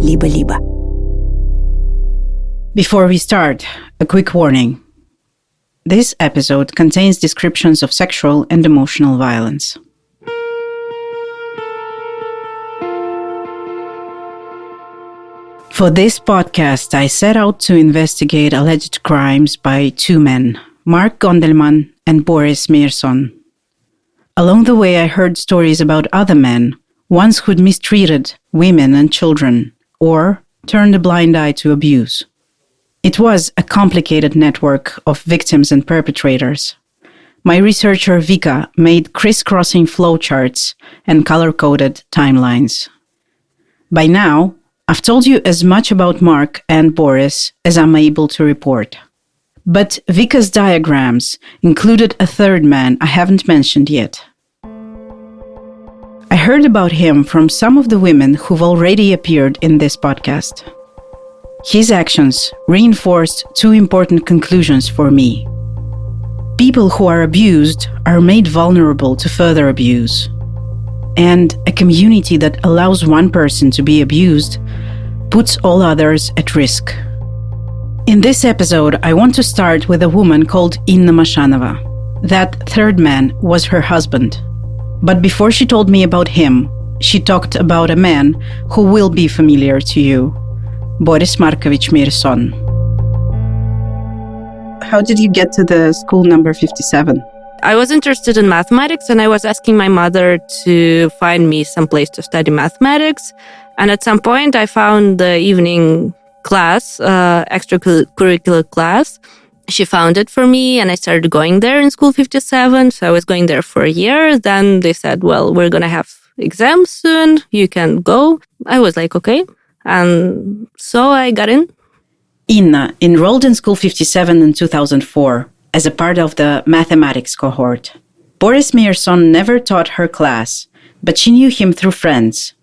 либо-либо. Before we start, a quick warning. This episode contains descriptions of sexual and emotional violence. For this podcast, I set out to investigate alleged crimes by two men, Mark Gondelman and Boris Myrson. Along the way, I heard stories about other men, ones who'd mistreated women and children, or turned a blind eye to abuse. It was a complicated network of victims and perpetrators. My researcher Vika made crisscrossing flowcharts and color-coded timelines. By now, I've told you as much about Mark and Boris as I'm able to report. But Vika's diagrams included a third man I haven't mentioned yet. I heard about him from some of the women who've already appeared in this podcast. His actions reinforced two important conclusions for me. People who are abused are made vulnerable to further abuse. And a community that allows one person to be abused puts all others at risk. In this episode, I want to start with a woman called Inna Mashanova. That third man was her husband. But before she told me about him, she talked about a man who will be familiar to you, Boris Markovich Myrson. How did you get to the school number 57? I was interested in mathematics, and I was asking my mother to find me some place to study mathematics. And at some point, I found the evening class, extracurricular class. She found it for me, and I started going there in School 57. So I was going there for a year. Then they said, well, we're going to have exams soon. You can go. I was like, okay. And so I got in. Inna enrolled in School 57 in 2004 as a part of the mathematics cohort. Boris Myrson never taught her class, but she knew him through friends.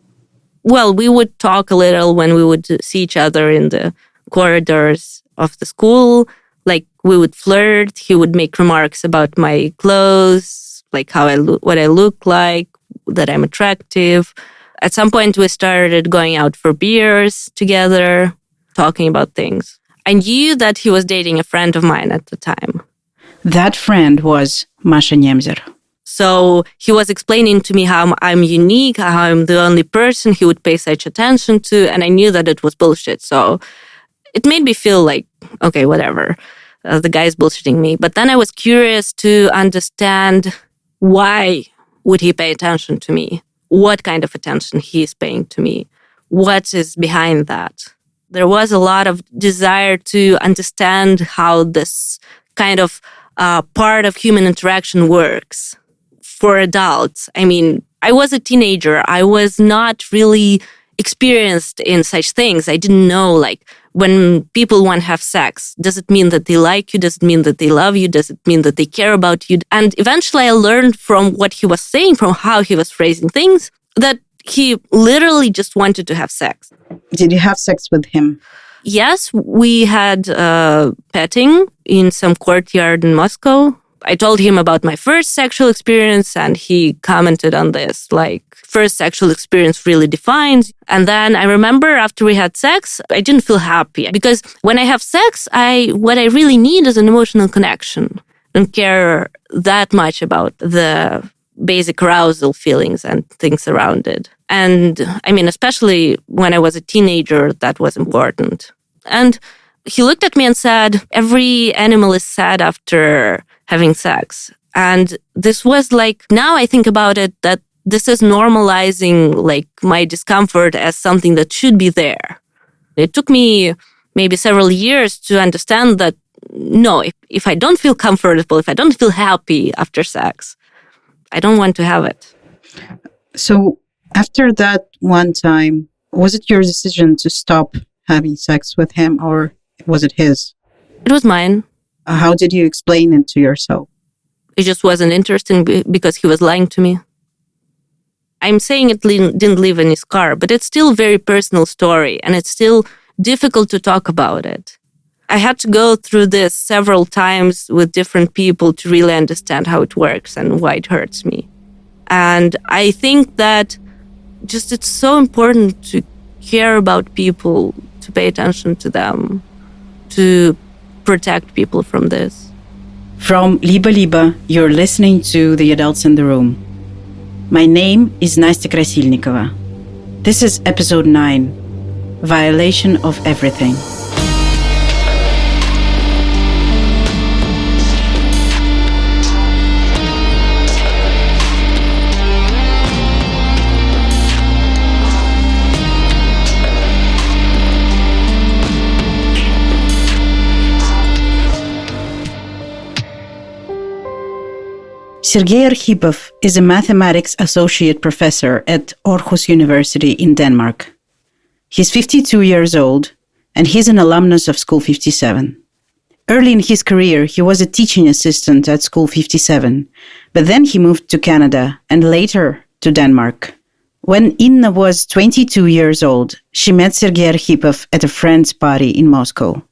Well, we would talk a little when we would see each other in the corridors of the school. Like, we would flirt. He would make remarks about my clothes, like how what I look like, that I'm attractive. At some point, we started going out for beers together, talking about things. I knew that he was dating a friend of mine at the time. That friend was Masha Nemzer. So he was explaining to me how I'm unique, how I'm the only person he would pay such attention to, and I knew that it was bullshit. So it made me feel like, okay, whatever, the guy's bullshitting me. But then I was curious to understand, why would he pay attention to me? What kind of attention he is paying to me? What is behind that? There was a lot of desire to understand how this kind of part of human interaction works for adults. I mean, I was a teenager. I was not really experienced in such things. I didn't know, like, when people want to have sex, does it mean that they like you? Does it mean that they love you? Does it mean that they care about you? And eventually I learned from what he was saying, from how he was phrasing things, that he literally just wanted to have sex. Did you have sex with him? Yes, we had petting in some courtyard in Moscow. I told him about my first sexual experience, and he commented on this, like, first sexual experience really defines. And then I remember after we had sex, I didn't feel happy, because when I have sex, what I really need is an emotional connection. I don't care that much about the basic arousal feelings and things around it. And I mean, especially when I was a teenager, that was important. And he looked at me and said, every animal is sad after having sex. And this was like, now I think about it, that this is normalizing, like, my discomfort as something that should be there. It took me maybe several years to understand that, no, if I don't feel comfortable, if I don't feel happy after sex, I don't want to have it. So after that one time, was it your decision to stop having sex with him, or was it his? It was mine. How did you explain it to yourself? It just wasn't interesting because he was lying to me. I'm saying it didn't leave any scar, but it's still a very personal story, and it's still difficult to talk about it. I had to go through this several times with different people to really understand how it works and why it hurts me. And I think that just it's so important to care about people, to pay attention to them, to protect people from this. From Liba Liba, you're listening to The Adults in the Room. My name is Nastya Krasilnikova. This is episode 9, Violation of Everything. Sergei Arkhipov is a mathematics associate professor at Aarhus University in Denmark. He's 52 years old, and he's an alumnus of School 57. Early in his career, he was a teaching assistant at School 57, but then he moved to Canada and later to Denmark. When Inna was 22 years old, she met Sergei Arkhipov at a friend's party in Moscow.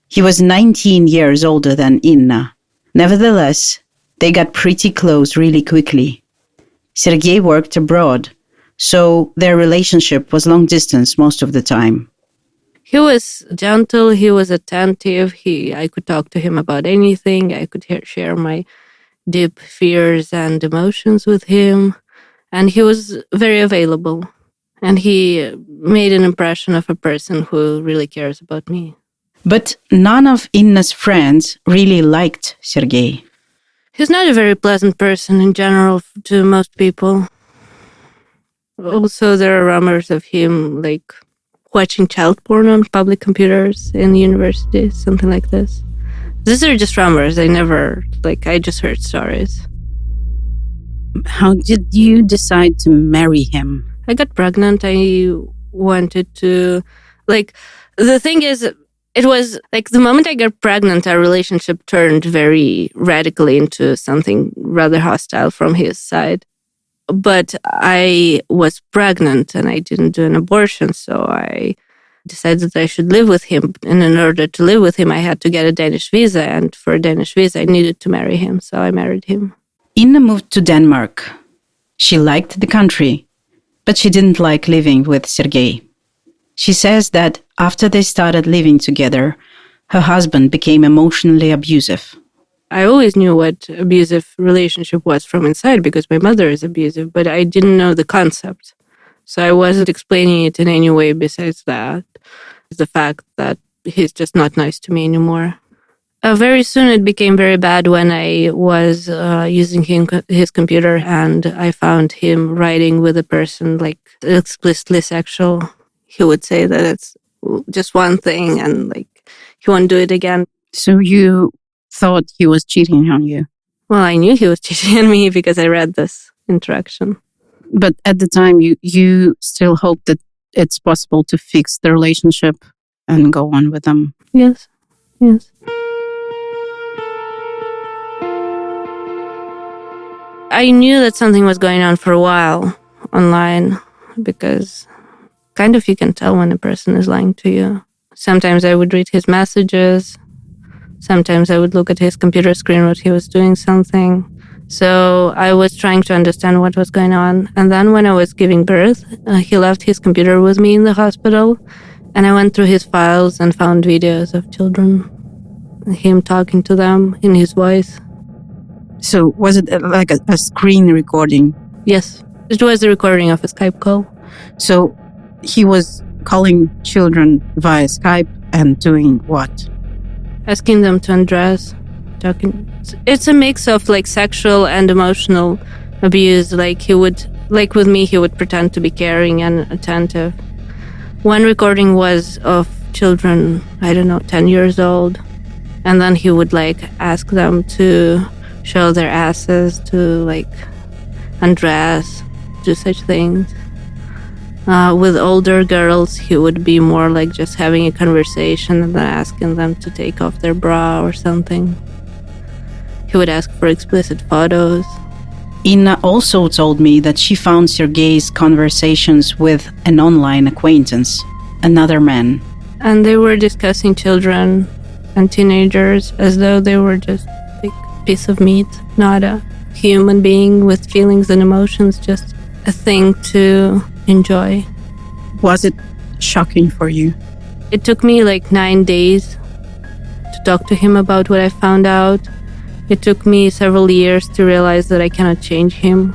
He was 19 years older than Inna. Nevertheless, they got pretty close really quickly. Sergei worked abroad, so their relationship was long distance most of the time. He was gentle, he was attentive, I could talk to him about anything, I could share my deep fears and emotions with him, and he was very available. And he made an impression of a person who really cares about me. But none of Inna's friends really liked Sergei. He's not a very pleasant person in general to most people. Also, there are rumors of him, like, watching child porn on public computers in universities, something like this. These are just rumors. I just heard stories. How did you decide to marry him? I got pregnant. I wanted to, the thing is, it was the moment I got pregnant, our relationship turned very radically into something rather hostile from his side. But I was pregnant and I didn't do an abortion, so I decided that I should live with him. And in order to live with him, I had to get a Danish visa. And for a Danish visa, I needed to marry him, so I married him. Inna moved to Denmark. She liked the country, but she didn't like living with Sergei. She says that after they started living together, her husband became emotionally abusive. I always knew what abusive relationship was from inside because my mother is abusive, but I didn't know the concept. So I wasn't explaining it in any way besides that. The fact that he's just not nice to me anymore. Very soon it became very bad when I was using his computer and I found him writing with a person explicitly sexual. He would say that it's just one thing and he won't do it again. So you thought he was cheating on you? Well, I knew he was cheating on me because I read this interaction. But at the time, you still hoped that it's possible to fix the relationship and go on with them? Yes. I knew that something was going on for a while online because kind of you can tell when a person is lying to you. Sometimes I would read his messages. Sometimes I would look at his computer screen when he was doing something. So I was trying to understand what was going on. And then when I was giving birth, he left his computer with me in the hospital. And I went through his files and found videos of children, him talking to them in his voice. So was it like a screen recording? Yes, it was a recording of a Skype call. So he was calling children via Skype and doing what? Asking them to undress, talking. It's a mix of sexual and emotional abuse. He would, with me, he would pretend to be caring and attentive. One recording was of children, 10 years old. And then he would ask them to show their asses, to undress, do such things. With older girls, he would be more just having a conversation and then asking them to take off their bra or something. He would ask for explicit photos. Inna also told me that she found Sergei's conversations with an online acquaintance, another man. And they were discussing children and teenagers as though they were just a piece of meat, not a human being with feelings and emotions, just a thing to enjoy. Was it shocking for you? It took me like 9 days to talk to him about what I found out. It took me several years to realize that I cannot change him.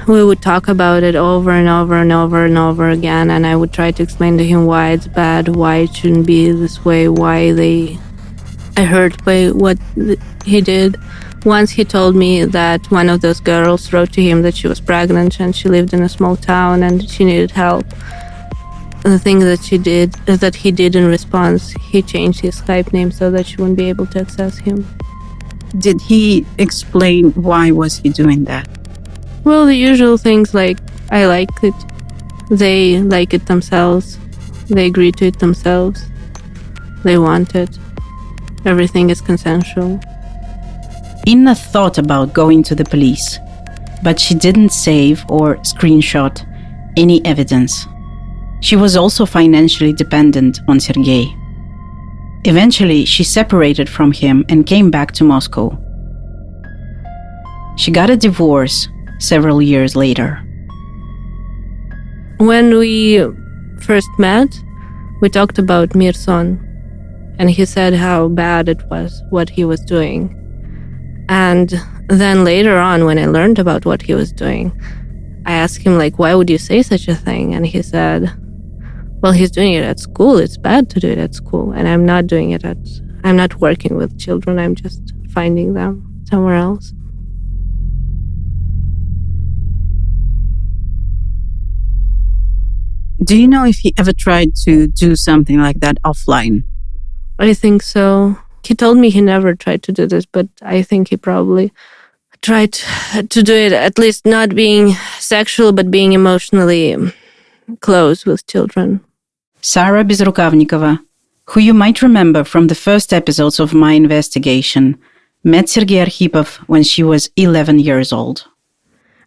We would talk about it over and over and over and over again, and I would try to explain to him why it's bad, why it shouldn't be this way, why I hurt by what he did. Once he told me that one of those girls wrote to him that she was pregnant and she lived in a small town and she needed help. The thing that he did in response, he changed his Skype name so that she wouldn't be able to access him. Did he explain why was he doing that? Well, the usual things like, I like it, they like it themselves, they agree to it themselves, they want it, everything is consensual. Inna thought about going to the police, but she didn't save or screenshot any evidence. She was also financially dependent on Sergei. Eventually, she separated from him and came back to Moscow. She got a divorce several years later. When we first met, we talked about Mirson, and he said how bad it was, what he was doing. And then later on, when I learned about what he was doing, I asked him, like, why would you say such a thing? And he said, well, he's doing it at school. It's bad to do it at school. And I'm not doing it I'm not working with children. I'm just finding them somewhere else. Do you know if he ever tried to do something like that offline? I think so. He told me he never tried to do this, but I think he probably tried to do it, at least not being sexual, but being emotionally close with children. Sarah Bezrukavnikova, who you might remember from the first episodes of my investigation, met Sergei Arkhipov when she was 11 years old.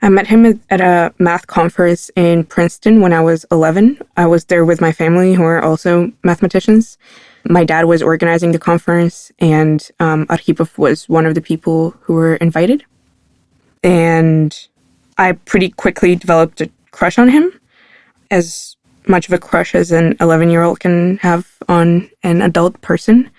I met him at a math conference in Princeton when I was 11. I was there with my family, who are also mathematicians. My dad was organizing the conference, and Arkhipov was one of the people who were invited. And I pretty quickly developed a crush on him, as much of a crush as an 11-year-old can have on an adult person.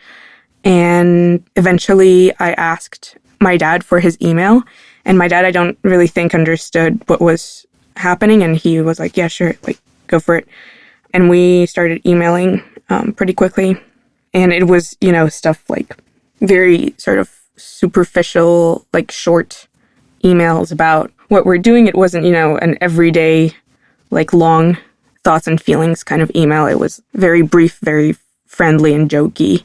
And eventually I asked my dad for his email. And my dad, I don't really think, understood what was happening. And he was like, yeah, sure, like, go for it. And we started emailing pretty quickly. And it was, stuff like very sort of superficial, like short emails about what we're doing. It wasn't, an everyday, like long thoughts and feelings kind of email. It was very brief, very friendly and jokey.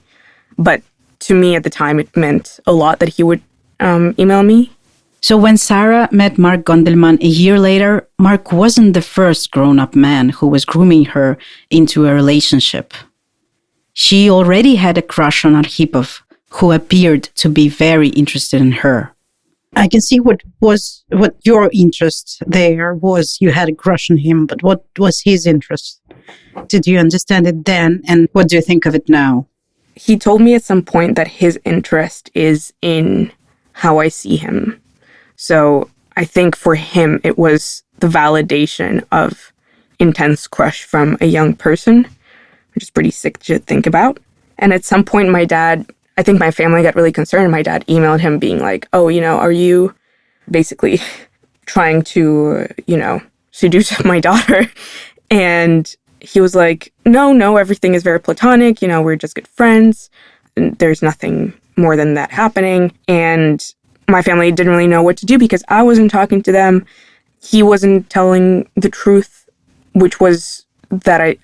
But to me at the time, it meant a lot that he would email me. So when Sarah met Mark Gondelman a year later, Mark wasn't the first grown-up man who was grooming her into a relationship. She already had a crush on Arkhipov, who appeared to be very interested in her. I can see what your interest there was. You had a crush on him, but what was his interest? Did you understand it then, and what do you think of it now? He told me at some point that his interest is in how I see him. So I think for him, it was the validation of intense crush from a young person, which is pretty sick to think about. And at some point, my dad, I think my family got really concerned. My dad emailed him being like, oh, are you basically trying to, seduce my daughter? And he was like, no, everything is very platonic. We're just good friends. And there's nothing more than that happening. And my family didn't really know what to do because I wasn't talking to them. He wasn't telling the truth, which was that I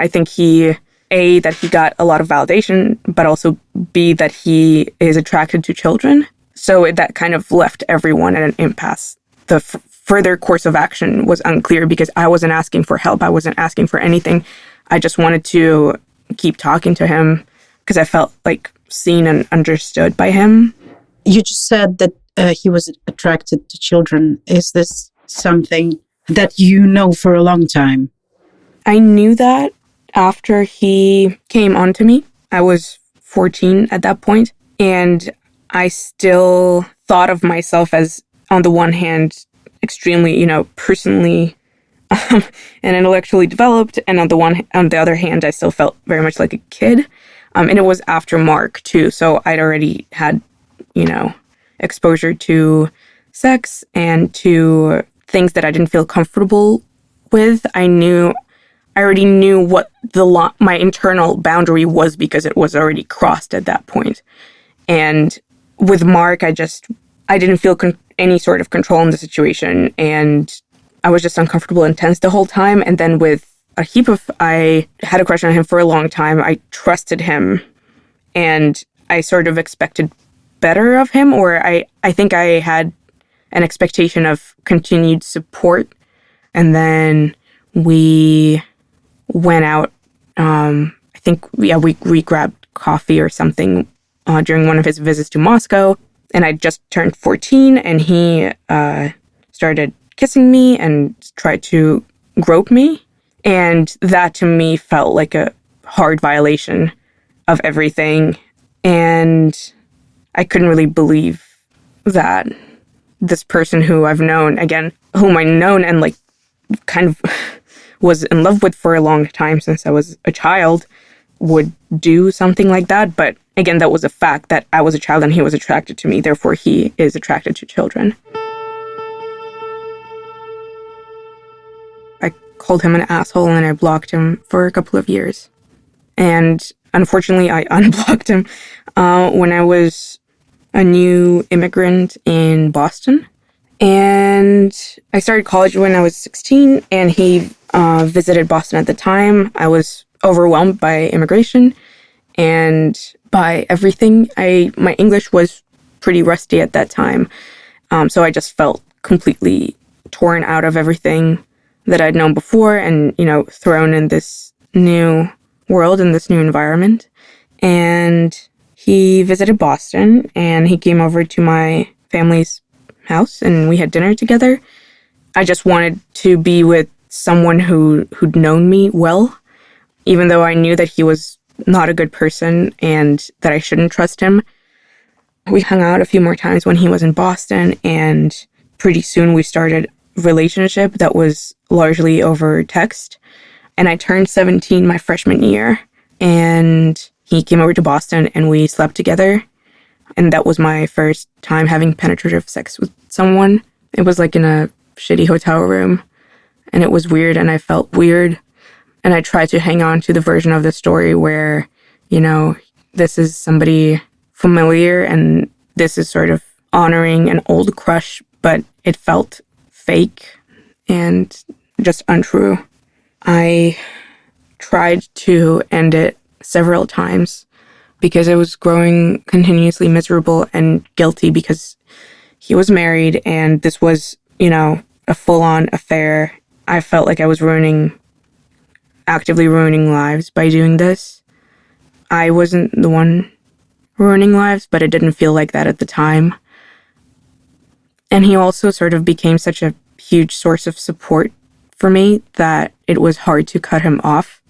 think that he got a lot of validation, but also B, that he is attracted to children. So that kind of left everyone at an impasse. The further course of action was unclear because I wasn't asking for help. I wasn't asking for anything. I just wanted to keep talking to him because I felt like seen and understood by him. You just said that he was attracted to children. Is this something that you know for a long time? I knew that after he came onto me. I was 14 at that point, and I still thought of myself as, on the one hand, extremely, personally and intellectually developed. And on the other hand, I still felt very much like a kid. And it was after Mark too. So I'd already had, exposure to sex and to things that I didn't feel comfortable with. I already knew what my internal boundary was because it was already crossed at that point. And with Mark, I didn't feel any sort of control in the situation, and I was just uncomfortable and tense the whole time. And then with I had a crush on him for a long time. I trusted him, and I sort of expected better of him, or I think I had an expectation of continued support. And then we went out. We grabbed coffee or something during one of his visits to Moscow. And I just turned 14, and he started kissing me and tried to grope me. And that to me felt like a hard violation of everything. And I couldn't really believe that this person whom I've known and like kind of was in love with for a long time since I was a child would do something like that. But again, that was a fact that I was a child and he was attracted to me. Therefore, he is attracted to children. I called him an asshole and I blocked him for a couple of years. And unfortunately, I unblocked him when I was a new immigrant in Boston. And I started college when I was 16, and he visited Boston at the time. I was overwhelmed by immigration and by everything. My English was pretty rusty at that time. So I just felt completely torn out of everything that I'd known before and, thrown in this new world, in this new environment. And he visited Boston, and he came over to my family's house, and we had dinner together. I just wanted to be with someone who'd known me well, even though I knew that he was not a good person and that I shouldn't trust him. We hung out a few more times when he was in Boston, and pretty soon we started a relationship that was largely over text. And I turned 17 my freshman year, and he came over to Boston and we slept together. And that was my first time having penetrative sex with someone. It was like in a shitty hotel room, and it was weird, and I felt weird. And I tried to hang on to the version of the story where, this is somebody familiar and this is sort of honoring an old crush, but it felt fake and just untrue. I tried to end it several times because I was growing continuously miserable and guilty because he was married and this was, a full-on affair. I felt like I was actively ruining lives by doing this. I wasn't the one ruining lives, but it didn't feel like that at the time. And he also sort of became such a huge source of support for me that it was hard to cut him off.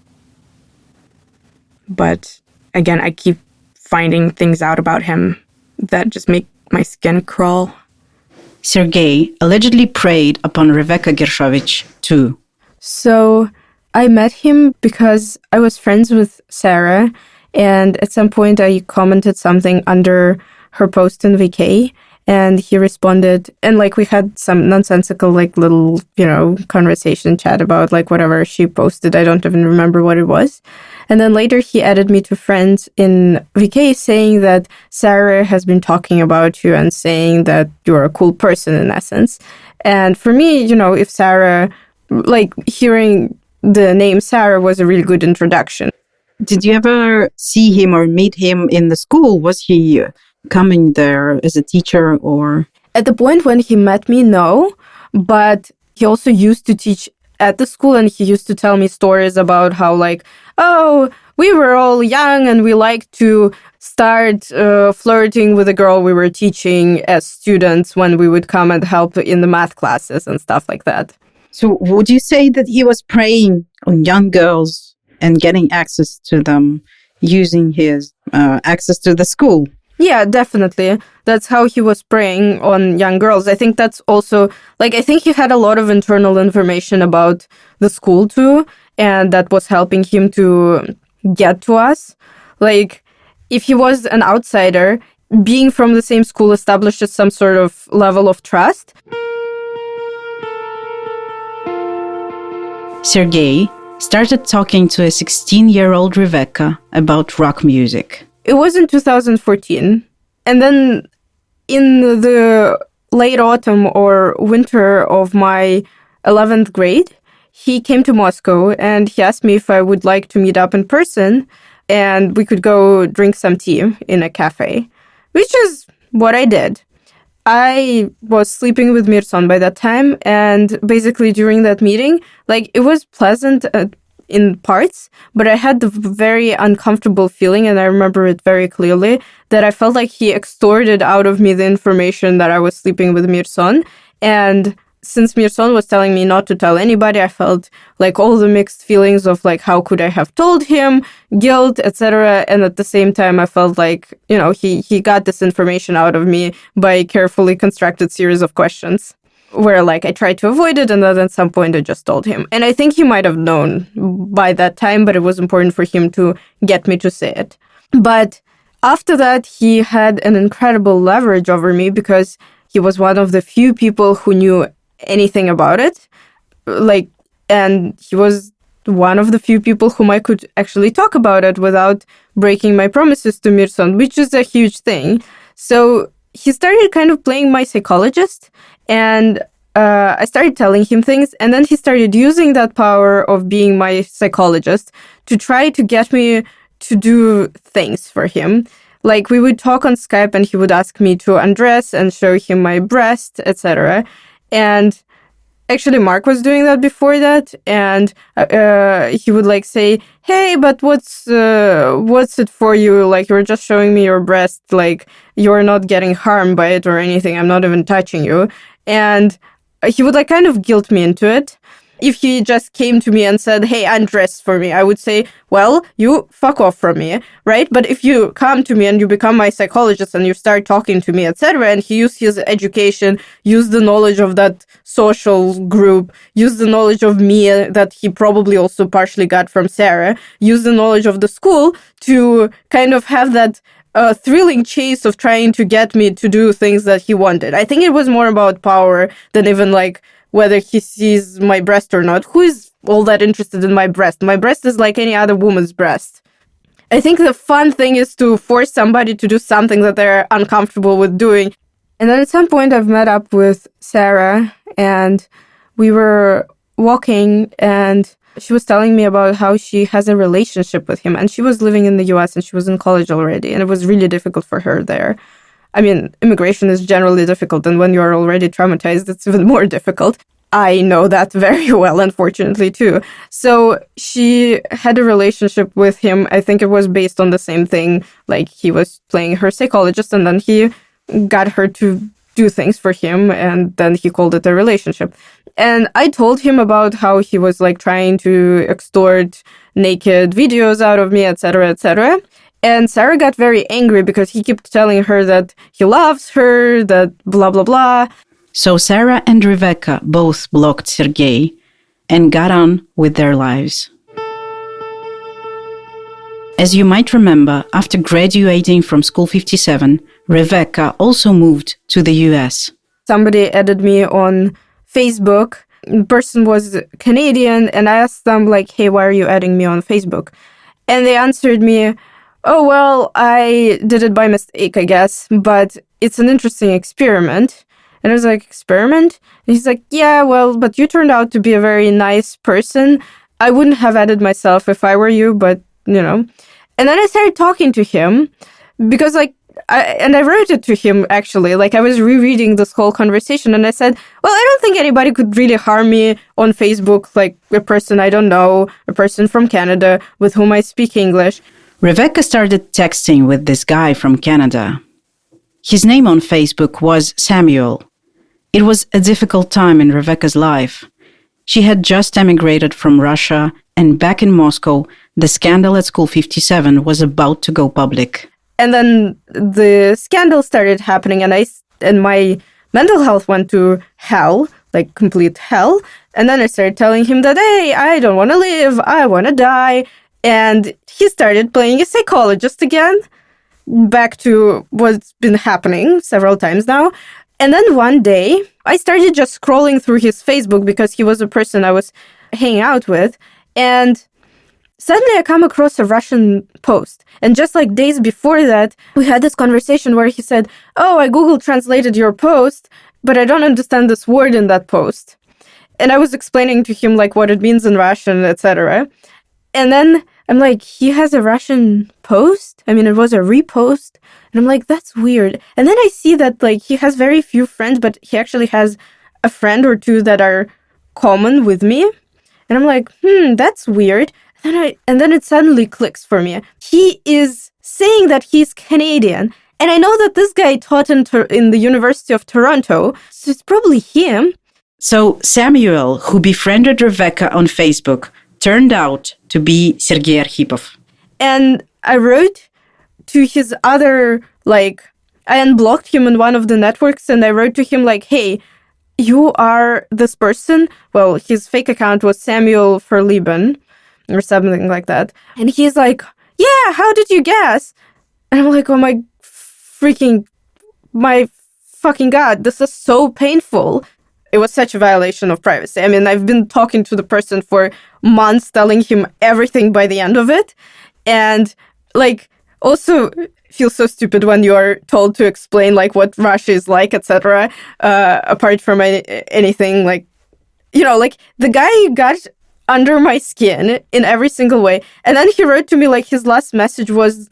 But again, I keep finding things out about him that just make my skin crawl. Sergei allegedly preyed upon Rebecca Gershovich too. So I met him because I was friends with Sarah, and at some point I commented something under her post in VK, and he responded, and we had some nonsensical little, conversation chat about whatever she posted. I don't even remember what it was. And then later he added me to friends in VK saying that Sarah has been talking about you and saying that you're a cool person in essence. And for me, if Sarah, hearing the name Sarah was a really good introduction. Did you ever see him or meet him in the school? Was he coming there as a teacher or? At the point when he met me, no. But he also used to teach at the school, and he used to tell me stories about how we were all young and we liked to start flirting with a girl we were teaching as students when we would come and help in the math classes and stuff like that. So would you say that he was preying on young girls and getting access to them using his access to the school? Yeah, definitely. That's how he was preying on young girls. I think that's also, like, I think he had a lot of internal information about the school too, and that was helping him to get to us. Like, if he was an outsider, being from the same school establishes some sort of level of trust. Sergei started talking to a 16-year-old Rebecca about rock music. It was in 2014. And then in the late autumn or winter of my 11th grade, he came to Moscow and he asked me if I would like to meet up in person and we could go drink some tea in a cafe, which is what I did. I was sleeping with Mirson by that time, and basically during that meeting, like, it was pleasant in parts, but I had the very uncomfortable feeling, and I remember it very clearly, that I felt like he extorted out of me the information that I was sleeping with Mirson. And since Mirson was telling me not to tell anybody, I felt like all the mixed feelings of like, how could I have told him, guilt, etc. And at the same time, I felt like, you know, he got this information out of me by a carefully constructed series of questions where like I tried to avoid it, and then at some point I just told him. And I think he might have known by that time, but it was important for him to get me to say it. But after that, he had an incredible leverage over me because he was one of the few people who knew anything about it. Like, and he was one of the few people whom I could actually talk about it without breaking my promises to Mirson, which is a huge thing. So he started kind of playing my psychologist, and I started telling him things, and then he started using that power of being my psychologist to try to get me to do things for him. Like, we would talk on Skype and he would ask me to undress and show him my breast, etc. And actually, Mark was doing that before that, and he would like say, "Hey, but what's it for you? Like, you're just showing me your breast. Like, you're not getting harmed by it or anything. I'm not even touching you." And he would like kind of guilt me into it. If he just came to me and said, "Hey, undress for me," I would say, "Well, you fuck off from me," right? But if you come to me and you become my psychologist and you start talking to me, etc., and he used his education, used the knowledge of that social group, used the knowledge of me that he probably also partially got from Sarah, used the knowledge of the school to kind of have that thrilling chase of trying to get me to do things that he wanted. I think it was more about power than even like whether he sees my breast or not. Who is all that interested in my breast? My breast is like any other woman's breast. I think the fun thing is to force somebody to do something that they're uncomfortable with doing. And then at some point I've met up with Sarah, and we were walking, and she was telling me about how she has a relationship with him, and she was living in the US and she was in college already, and it was really difficult for her there. I mean, immigration is generally difficult, and when you are already traumatized, it's even more difficult. I know that very well, unfortunately, too. So she had a relationship with him. I think it was based on the same thing. Like, he was playing her psychologist, and then he got her to do things for him, and then he called it a relationship. And I told him about how he was, like, trying to extort naked videos out of me, etc., etc., and Sarah got very angry because he kept telling her that he loves her, that blah, blah, blah. So Sarah and Rebecca both blocked Sergei and got on with their lives. As you might remember, after graduating from School 57, Rebecca also moved to the US. Somebody added me on Facebook. The person was Canadian, and I asked them, like, "Hey, why are you adding me on Facebook?" And they answered me, "Oh, well, I did it by mistake, I guess, but it's an interesting experiment." And I was like, "Experiment?" And he's like, "Yeah, well, but you turned out to be a very nice person. I wouldn't have added myself if I were you, but, you know." And then I started talking to him because, like, I wrote it to him, actually. Like, I was rereading this whole conversation, and I said, well, I don't think anybody could really harm me on Facebook, like a person I don't know, a person from Canada with whom I speak English. Rebecca started texting with this guy from Canada. His name on Facebook was Samuel. It was a difficult time in Rebecca's life. She had just emigrated from Russia, and back in Moscow, the scandal at School 57 was about to go public. And then the scandal started happening, and my mental health went to hell, like complete hell. And then I started telling him that, hey, I don't want to live, I want to die. And he started playing a psychologist again, back to what's been happening several times now. And then one day, I started just scrolling through his Facebook because he was a person I was hanging out with. And suddenly I come across a Russian post. And just like days before that, we had this conversation where he said, oh, I Google translated your post, but I don't understand this word in that post. And I was explaining to him like what it means in Russian, etc. And then I'm like, he has a Russian post? I mean, it was a repost. And I'm like, that's weird. And then I see that like he has very few friends, but he actually has a friend or two that are common with me. And I'm like, that's weird. And then it suddenly clicks for me. He is saying that he's Canadian. And I know that this guy taught in the University of Toronto. So it's probably him. So Samuel, who befriended Rebecca on Facebook, turned out to be Sergei Arkhipov. And I wrote to his other, like, I unblocked him in one of the networks, and I wrote to him, like, hey, you are this person. Well, his fake account was Samuel Verlieben or something like that. And he's like, yeah, how did you guess? And I'm like, oh my fucking God, this is so painful. It was such a violation of privacy. I mean, I've been talking to the person for months, telling him everything by the end of it. And, like, also feel so stupid when you are told to explain, like, what Russia is like, etc. Apart from anything, like, you know, like, the guy got under my skin in every single way. And then he wrote to me, like, his last message was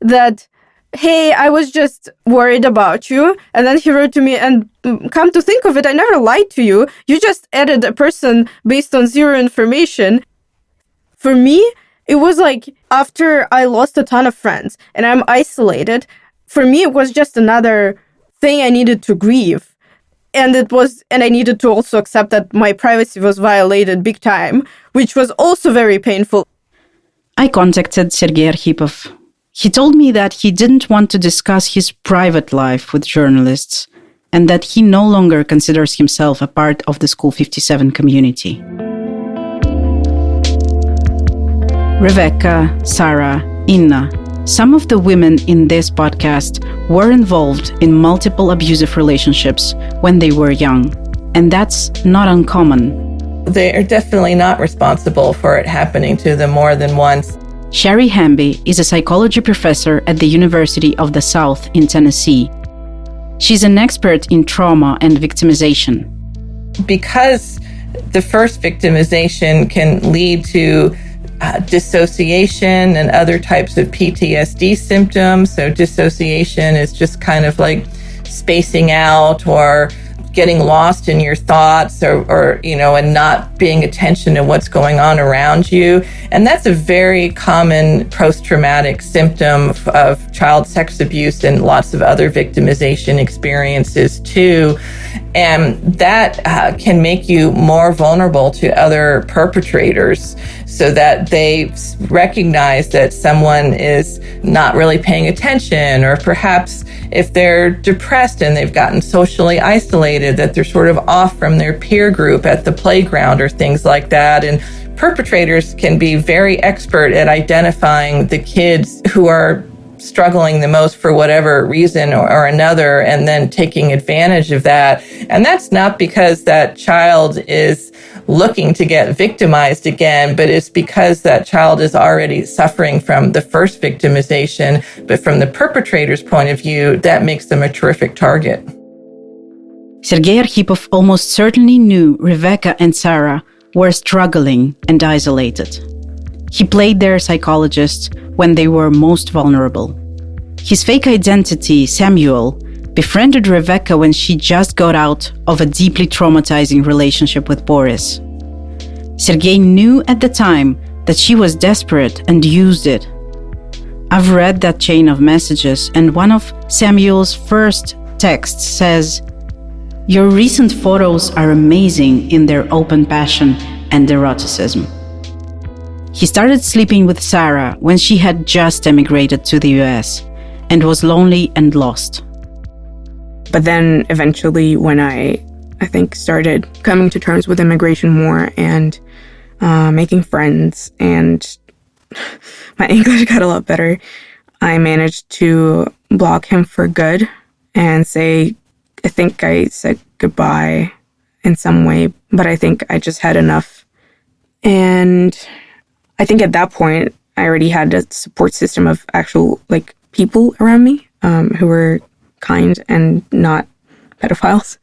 that, hey, I was just worried about you. And then he wrote to me, and come to think of it, I never lied to you. You just added a person based on zero information. For me, it was like after I lost a ton of friends and I'm isolated, for me, it was just another thing I needed to grieve. And I needed to also accept that my privacy was violated big time, which was also very painful. I contacted Sergei Arkhipov. He told me that he didn't want to discuss his private life with journalists and that he no longer considers himself a part of the School 57 community. Rebecca, Sarah, Inna, some of the women in this podcast were involved in multiple abusive relationships when they were young, and that's not uncommon. They are definitely not responsible for it happening to them more than once. Sherry Hamby is a psychology professor at the University of the South in Tennessee. She's an expert in trauma and victimization. Because the first victimization can lead to dissociation and other types of PTSD symptoms. So dissociation is just kind of like spacing out or getting lost in your thoughts or and not paying attention to what's going on around you. And that's a very common post-traumatic symptom of child sex abuse and lots of other victimization experiences too. And that can make you more vulnerable to other perpetrators so that they recognize that someone is not really paying attention, or perhaps if they're depressed and they've gotten socially isolated, that they're sort of off from their peer group at the playground or things like that. And perpetrators can be very expert at identifying the kids who are struggling the most for whatever reason or another, and then taking advantage of that. And that's not because that child is looking to get victimized again, but it's because that child is already suffering from the first victimization. But from the perpetrator's point of view, that makes them a terrific target. Sergei Arkhipov almost certainly knew Rebecca and Sarah were struggling and isolated. He played their psychologist when they were most vulnerable. His fake identity, Samuel, befriended Rebecca when she just got out of a deeply traumatizing relationship with Boris. Sergei knew at the time that she was desperate and used it. I've read that chain of messages, and one of Samuel's first texts says, "Your recent photos are amazing in their open passion and eroticism." He started sleeping with Sarah when she had just emigrated to the US and was lonely and lost. But then eventually when I think started coming to terms with immigration more and making friends and my English got a lot better, I managed to block him for good and say, I think I said goodbye in some way, but I think I just had enough. And I think at that point, I already had a support system of actual people around me who were kind and not pedophiles.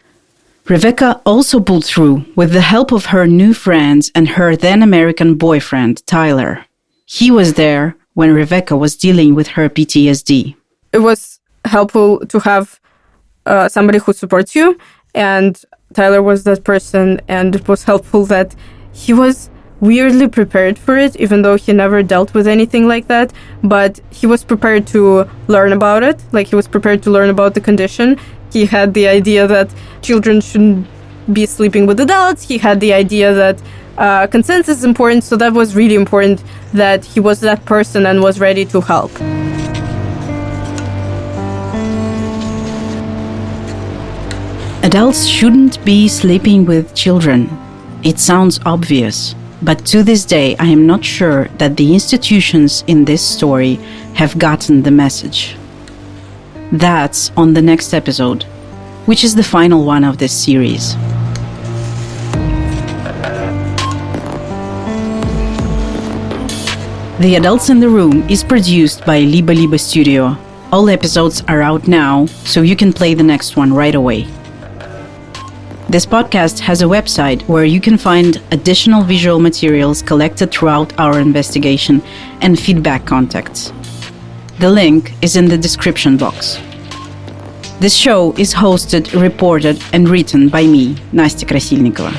Rebecca also pulled through with the help of her new friends and her then American boyfriend, Tyler. He was there when Rebecca was dealing with her PTSD. It was helpful to have somebody who supports you, and Tyler was that person, and it was helpful that he was weirdly prepared for it, even though he never dealt with anything like that, but he was prepared to learn about it. He was prepared to learn about the condition. He had the idea that children shouldn't be sleeping with adults. He had the idea that consent is important, so that was really important that he was that person and was ready to help. Adults shouldn't be sleeping with children. It sounds obvious, but to this day, I am not sure that the institutions in this story have gotten the message. That's on the next episode, which is the final one of this series. The Adults in the Room is produced by Liba Liba Studio. All episodes are out now, so you can play the next one right away. This podcast has a website where you can find additional visual materials collected throughout our investigation and feedback contacts. The link is in the description box. This show is hosted, reported, and written by me, Nastya Krasilnikova.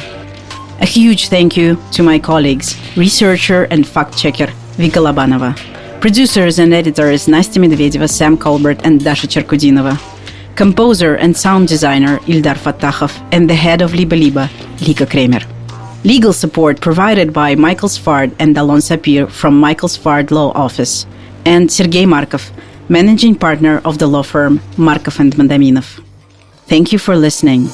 A huge thank you to my colleagues, researcher and fact-checker Vika Labanova, producers and editors Nastya Medvedeva, Sam Colbert, and Dasha Cherkudinova, composer and sound designer Ildar Fatahov, and the head of Liba Liba, Lika Kramer. Legal support provided by Michael Svard and Alon Sapir from Michael Svard Law Office, and Sergei Markov, managing partner of the law firm Markov and Mandaminov. Thank you for listening.